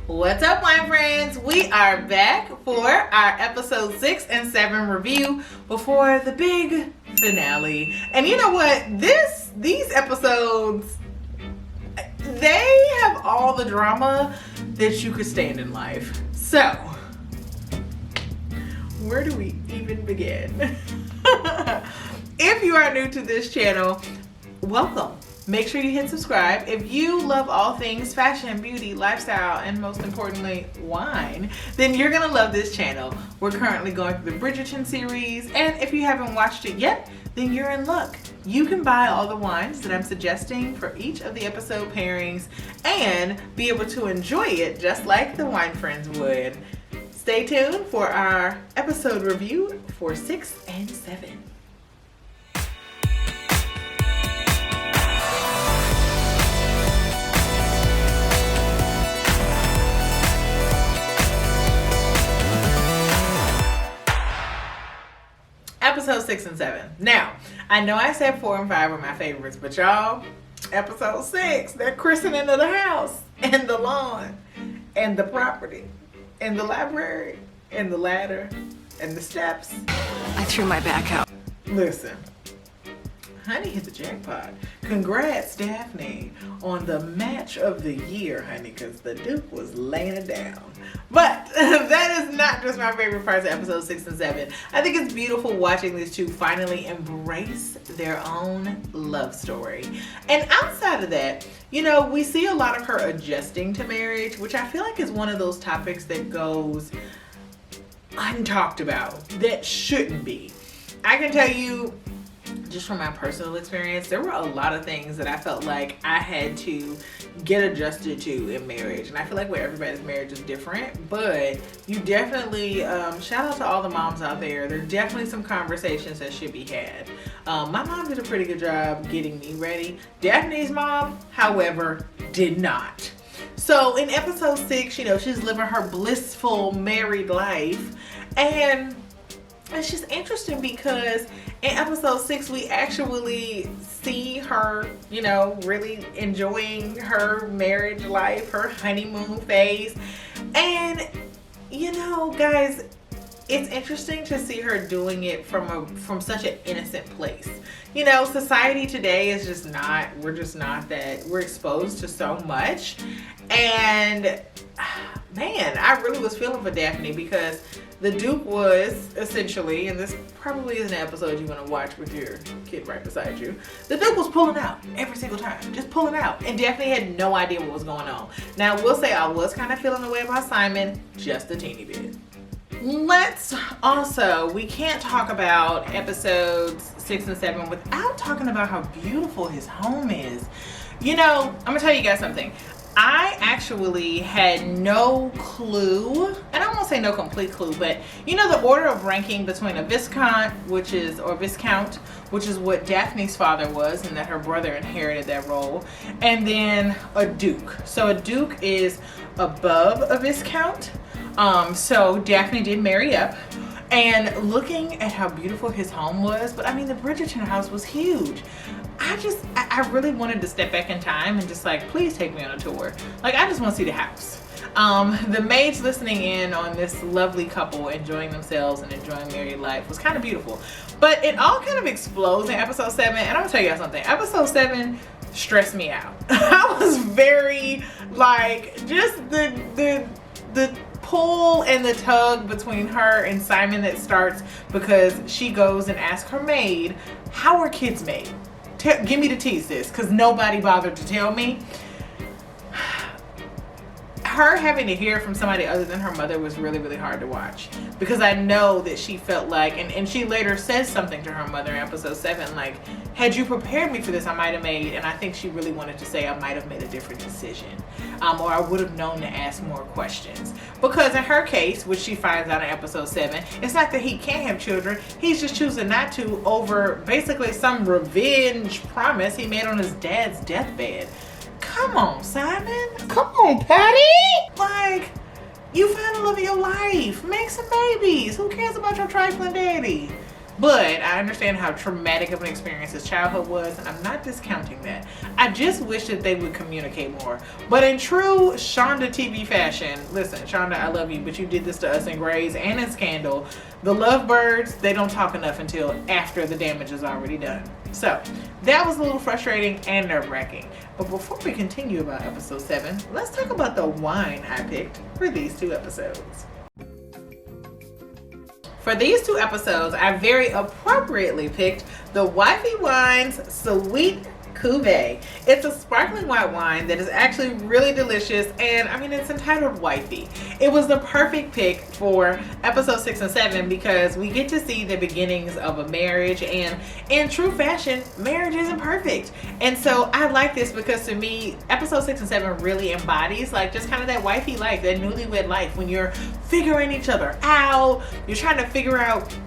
What's up, wine friends? We are back for our episode 6 and 7 review before the big finale. And you know what? These episodes, they have all the drama that you could stand in life. So, where do we even begin? If you are new to this channel, welcome. Make sure you hit subscribe. If you love all things fashion, beauty, lifestyle, and most importantly, wine, then you're gonna love this channel. We're currently going through the Bridgerton series, and if you haven't watched it yet, then you're in luck. You can buy all the wines that I'm suggesting for each of the episode pairings and be able to enjoy it just like the wine friends would. Stay tuned for our episode review for 6 and 7. Episode 6 and 7. Now, I know I said 4 and 5 were my favorites, but y'all, episode 6, they're christening of the house and the lawn and the property and the library and the ladder and the steps. I threw my back out. Listen, honey hit the jackpot. Congrats, Daphne, on the match of the year, honey, because the Duke was laying it down. But that is not just my favorite parts of episode 6 and 7. I think it's beautiful watching these two finally embrace their own love story. And outside of that, you know, we see a lot of her adjusting to marriage, which I feel like is one of those topics that goes untalked about, that shouldn't be. I can tell you, just from my personal experience, there were a lot of things that I felt like I had to get adjusted to in marriage. And I feel like where everybody's marriage is different, but you definitely, shout out to all the moms out there. There are definitely some conversations that should be had. My mom did a pretty good job getting me ready. Daphne's mom, however, did not. So in episode 6, you know, she's living her blissful married life. And it's just interesting because in episode 6, we actually see her, you know, really enjoying her marriage life, her honeymoon phase. And, you know, guys, it's interesting to see her doing it from such an innocent place. You know, society today is just not, we're exposed to so much. And man, I really was feeling for Daphne because the Duke was essentially, and this probably is an episode you want to watch with your kid right beside you, the Duke was pulling out every single time, just pulling out. And Daphne had no idea what was going on. Now, we'll say I was kind of feeling the way about Simon, just a teeny bit. Let's also, we can't talk about episodes 6 and 7 without talking about how beautiful his home is. You know, I'm going to tell you guys something. I actually had no clue, and I won't say no complete clue, but you know the order of ranking between a Viscount, which is what Daphne's father was, and that her brother inherited that role, and then a Duke. So a Duke is above a Viscount. So Daphne did marry up. And looking at how beautiful his home was, but I mean, the Bridgerton house was huge. I really wanted to step back in time and just like, please take me on a tour. Like, I just want to see the house. The maids listening in on this lovely couple enjoying themselves and enjoying married life was kind of beautiful. But it all kind of explodes in episode 7. And I'm gonna tell you guys something. Episode 7 stressed me out. I was very like, just the pull and the tug between her and Simon that starts because she goes and asks her maid, how are kids made? Give me the tea, sis, because nobody bothered to tell me. Her having to hear from somebody other than her mother was really, really hard to watch, because I know that she felt like, and she later says something to her mother in episode 7, like, had you prepared me for this, I might have made, and I think she really wanted to say I might have made a different decision, or I would have known to ask more questions. Because in her case, which she finds out in episode 7, it's not that he can't have children, he's just choosing not to over basically some revenge promise he made on his dad's deathbed. Come on, Simon. Come on, Patty. Like, you found the love of your life. Make some babies. Who cares about your trifling daddy? But I understand how traumatic of an experience his childhood was, and I'm not discounting that. I just wish that they would communicate more. But in true Shonda TV fashion, listen, Shonda, I love you, but you did this to us in Grey's and in Scandal. The lovebirds, they don't talk enough until after the damage is already done. So that was a little frustrating and nerve-wracking. But before we continue about episode 7, let's talk about the wine I picked for these 2 episodes. For these 2 episodes, I very appropriately picked the Wifey Wines Sweet Cuvée. It's a sparkling white wine that is actually really delicious, and I mean, it's entitled Wifey. It was the perfect pick for episode 6 and 7 because we get to see the beginnings of a marriage, and in true fashion, marriage isn't perfect. And so I like this because to me, episode 6 and 7 really embodies like just kind of that wifey life, that newlywed life, when you're figuring each other out, you're trying to figure out,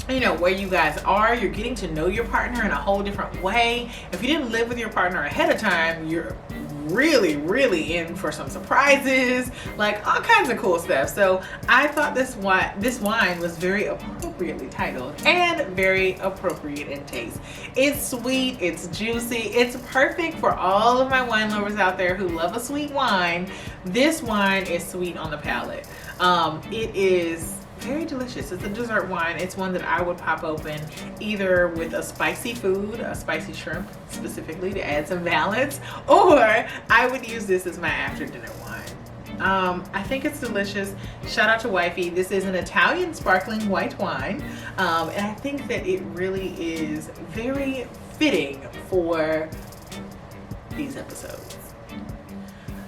you know, where you guys are. You're getting to know your partner in a whole different way. If you didn't live with your partner ahead of time, you're really in for some surprises, like all kinds of cool stuff. So I thought this wine was very appropriately titled and very appropriate in taste. It's sweet, it's juicy, it's perfect for all of my wine lovers out there who love a sweet wine. This wine is sweet on the palate. It is very delicious. It's a dessert wine. It's one that I would pop open either with a spicy food, a spicy shrimp specifically to add some balance, or I would use this as my after dinner wine. I think it's delicious. Shout out to Wifey. This is an Italian sparkling white wine, and I think that it really is very fitting for these episodes.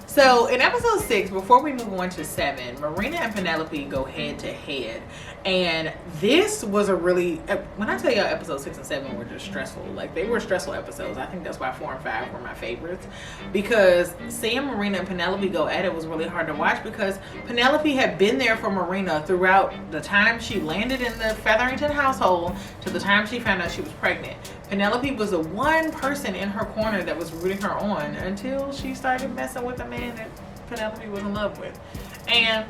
So in episode 6, before we move on to 7, Marina and Penelope go head to head. And this was a really, when I tell y'all episode 6 and 7 were just stressful, like they were stressful episodes. I think that's why 4 and 5 were my favorites, because seeing Marina and Penelope go at it was really hard to watch, because Penelope had been there for Marina throughout the time she landed in the Featherington household to the time she found out she was pregnant. Penelope was the one person in her corner that was rooting her on until she started messing with the man that Penelope was in love with. And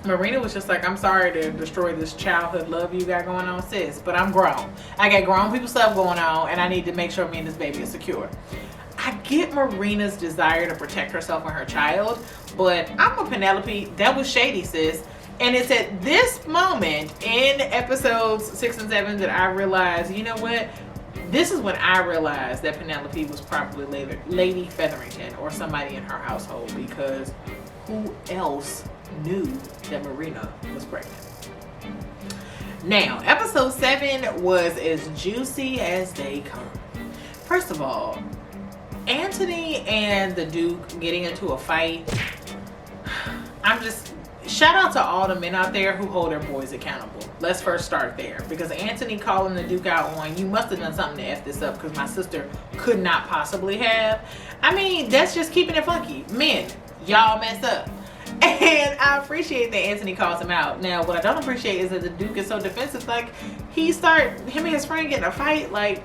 Marina was just like, I'm sorry to destroy this childhood love you got going on, sis, but I'm grown. I got grown people stuff going on, and I need to make sure me and this baby is secure. I get Marina's desire to protect herself and her child, but I'm a Penelope. That was shady, sis. And it's at this moment in episodes 6 and 7 that I realized, you know what? This is when I realized that Penelope was probably Lady Featherington or somebody in her household, because who else knew that Marina was pregnant? Now, episode 7 was as juicy as they come. First of all, Anthony and the Duke getting into a fight. Shout out to all the men out there who hold their boys accountable. Let's first start there, because Anthony calling the Duke out on, you must have done something to F this up because my sister could not possibly have. I mean, that's just keeping it funky. Men, y'all mess up. And I appreciate that Anthony calls him out. Now, what I don't appreciate is that the Duke is so defensive. Like, him and his friend getting a fight, like,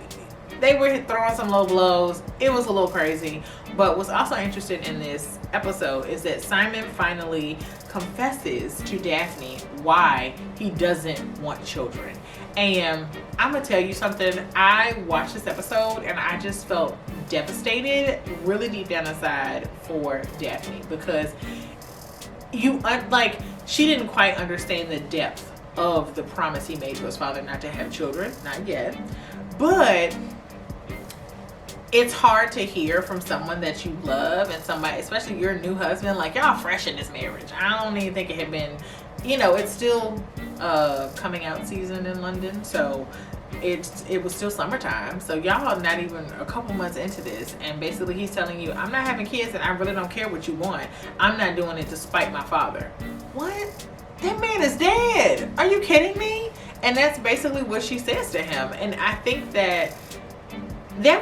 they were throwing some low blows. It was a little crazy. But what's also interesting in this episode is that Simon finally confesses to Daphne why he doesn't want children. And I'm gonna tell you something. I watched this episode and I just felt devastated, really deep down inside, for Daphne, because she didn't quite understand the depth of the promise he made to his father not to have children, not yet. But it's hard to hear from someone that you love, and somebody, especially your new husband, like, y'all fresh in this marriage. I don't even think it had been, it's still coming out season in London, so it was still summertime, so y'all not even a couple months into this, and basically he's telling you, I'm not having kids and I really don't care what you want. I'm not doing it to spite my father. What? That man is dead. Are you kidding me? And that's basically what she says to him. And I think that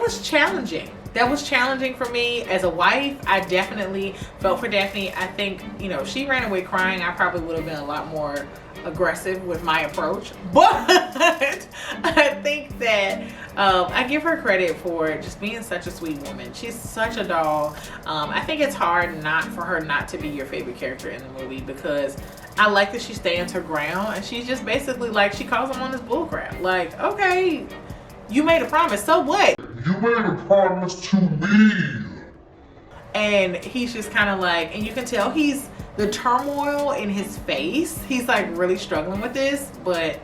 was challenging. That was challenging for me as a wife. I definitely felt for Daphne. I think, she ran away crying. I probably would have been a lot more aggressive with my approach, but I think that I give her credit for just being such a sweet woman. She's such a doll. I think it's hard for her not to be your favorite character in the movie, because I like that she stands her ground, and she's just basically like, she calls him on his bullcrap. Like, okay, you made a promise, so what? You made a promise to me. And he's just kind of like, and you can tell the turmoil in his face, he's like really struggling with this. But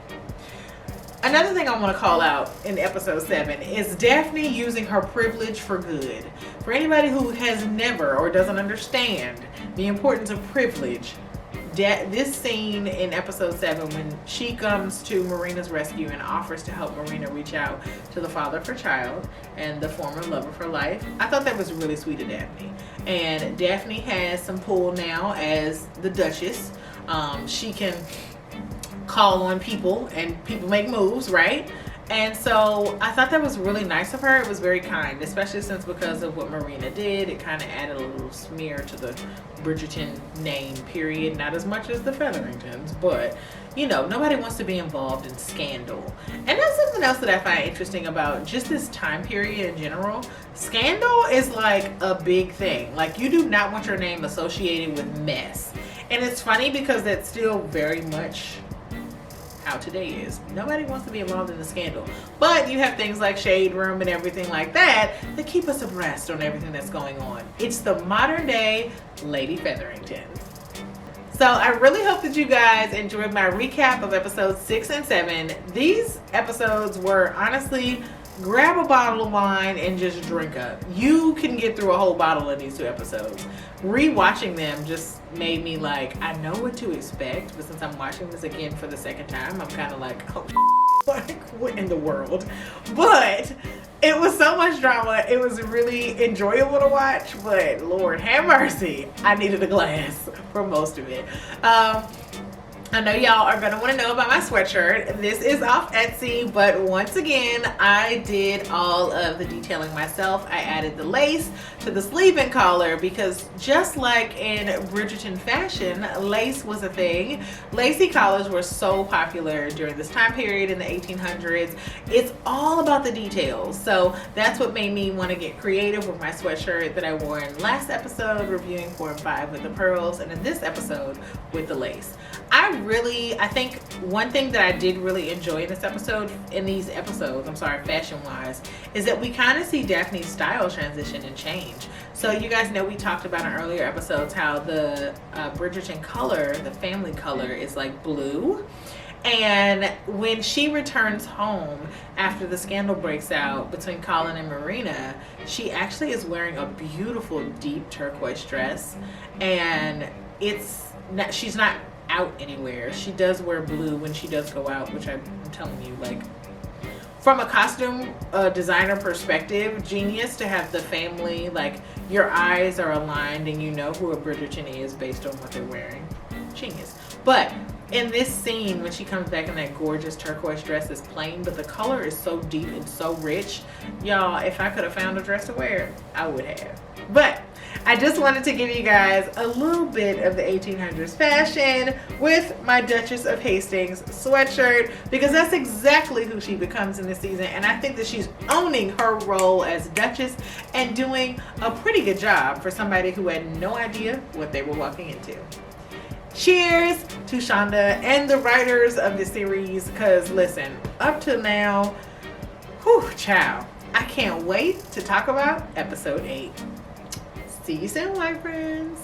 another thing I want to call out in episode 7 is Daphne using her privilege for good. For anybody who has never or doesn't understand the importance of privilege, this scene in episode 7, when she comes to Marina's rescue and offers to help Marina reach out to the father of her child and the former love of her life, I thought that was really sweet of Daphne. And Daphne has some pull now as the Duchess. She can call on people and people make moves, right? And so I thought that was really nice of her. It was very kind, especially since because of what Marina did, it kind of added a little smear to the Bridgerton name, period. Not as much as the Featheringtons, but you know, nobody wants to be involved in scandal. And that's something else that I find interesting about just this time period in general. Scandal is like a big thing. Like, you do not want your name associated with mess. And it's funny because that's still very much how today is. Nobody wants to be involved in the scandal, but you have things like Shade Room and everything like that that keep us abreast on everything that's going on. It's the modern day Lady Featherington. So I really hope that you guys enjoyed my recap of episodes 6 and 7. These episodes were honestly, grab a bottle of wine and just drink up. You can get through a whole bottle in these 2 episodes. Rewatching them just made me like, I know what to expect, but since I'm watching this again for the second time, I'm kind of like, oh, like, what in the world? But it was so much drama. It was really enjoyable to watch, but Lord have mercy, I needed a glass for most of it. I know y'all are going to want to know about my sweatshirt. This is off Etsy, but once again, I did all of the detailing myself. I added the lace to the sleeve and collar because just like in Bridgerton fashion, lace was a thing. Lacy collars were so popular during this time period in the 1800s. It's all about the details. So that's what made me want to get creative with my sweatshirt that I wore in last episode, reviewing 4 and 5 with the pearls, and in this episode with the lace. I think one thing that I did really enjoy in these episodes, fashion wise, is that we kind of see Daphne's style transition and change. So you guys know we talked about in earlier episodes how the Bridgerton color, the family color, is like blue. And when she returns home after the scandal breaks out between Colin and Marina, she actually is wearing a beautiful deep turquoise dress, and she's not out anywhere. She does wear blue when she does go out, which I'm telling you, like, from a costume designer perspective, genius to have the family, like, your eyes are aligned and you know who a Bridgerton is based on what they're wearing. Genius. But in this scene, when she comes back in that gorgeous turquoise dress, is plain, but the color is so deep and so rich. Y'all, if I could have found a dress to wear, I would have. But I just wanted to give you guys a little bit of the 1800s fashion with my Duchess of Hastings sweatshirt, because that's exactly who she becomes in this season, and I think that she's owning her role as Duchess and doing a pretty good job for somebody who had no idea what they were walking into. Cheers to Shonda and the writers of the series, because listen, up to now, whew, child, I can't wait to talk about episode 8. See you soon, my friends.